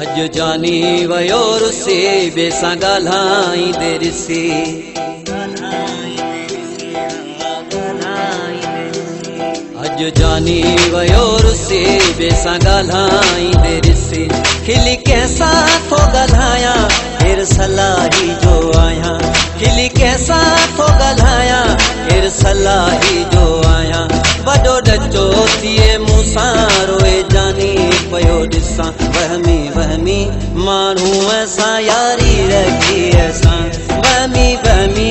अज जानी वयो रुसी बेसा गाल्हाई दे रिसी अज जानी वयो रुसी बेसा गाल्हाई दे रिसी खिली कैसा थो गाल्हाया फिर सलाही जो आया खिली कैसा थो गाल्हाया फिर सलाही जो आया बड़ो डचो थिए मूंसां रोए जानी पयो ॾिसां वहमी वहमी माण्हू असां यारी रखी असां वहमी वहमी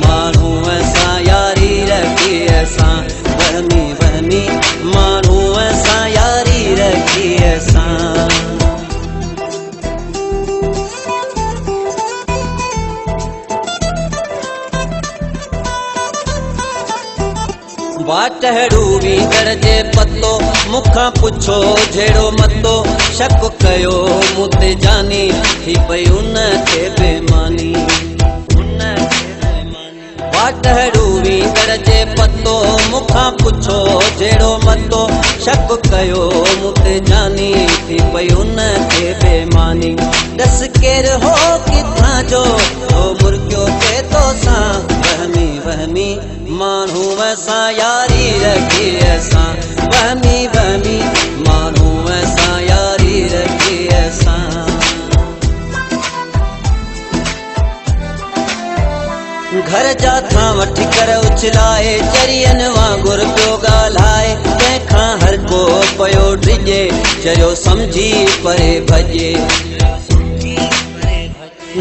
माण्हू असां यारी रखी असां वहमी वहमी माण्हू असां यारी रखी असां वाटड़ू वींदड़ जे पतो मुखां पुछो जहिड़ो मतो शक कयो मुते जानी थी पई उन खे बेमानी वाटड़ू वींदड़ जे पतो मुखां पुछो जहिड़ो मतो शक कयो मुते जानी थी पई उन खे बेमानी दस केरु हो किथां जो हो मुर्गियो थे तोसां वहमी वहमी माण्हू असां यारी रखी असां वहमी वहमी माण्हू असां यारी रखी असां घर जा थां वठी कर उछलाए चरियनि वांगुरु पियो ॻाल्हाए कंहिंखां हर को पियो डिॼे चरियो सम्झी परे भॼे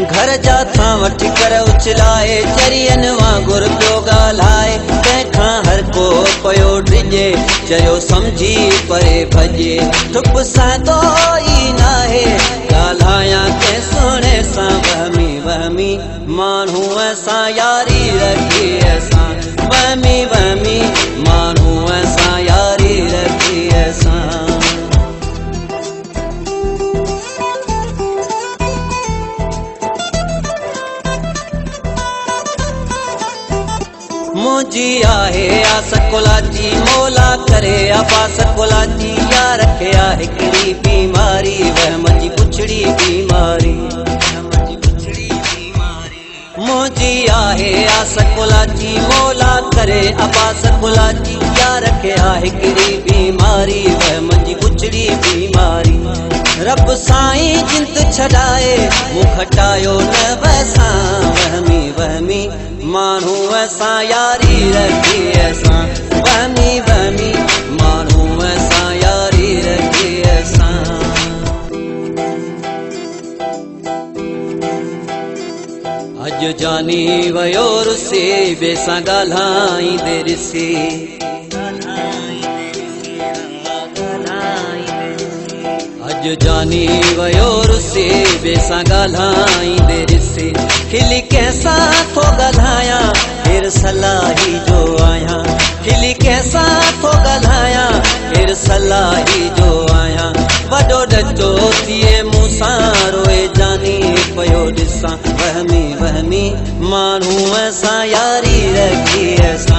घर जा थां वठी कर उछलाए चरियनि वांगुरु पियो ॻाल्हाए कंहिंखां हर को पियो डिॼे चरियो सम्झी परे भॼे डुब सादो ई नाहे ॻाल्हायां कंहिं सुहिणे सां वहमी वहमी माण्हू असां यारी रखी असां वहमी वहमी माण्हू असां यारी रखी असां मुंहिंजी आहे आस कोलाची मौला करे अब्बास कोलाची यार खे आहे हिकिड़ी बीमारी वहम जी पुछड़ी बीमारी मुंहिंजी आहे आस कोलाची मौला करे अब्बास कोलाची यार खे आहे हिकिड़ी बीमारी वहम जी पुछड़ी बीमारी रब साईं जिंद छॾाए मूं खटायो न वसां वहमी वहमी माण्हू असां यारी रखी असां वहमी वहमी माण्हू असां यारी रखी असां अज जानी वयो रुसी बेसां ॻाल्हाई दे रिसी अज जानी वयो रुसी बेसां ॻाल्हाई दे रिसी खिली कैसा थो ॻाल्हाया फिर सलाही जो आया खिली कैसा थो ॻाल्हाया फिर सलाही जो आया वॾो डचो थिए मूंसां रोए जानी पयो ॾिसां वहमी वहमी माण्हू असां यारी रखी असां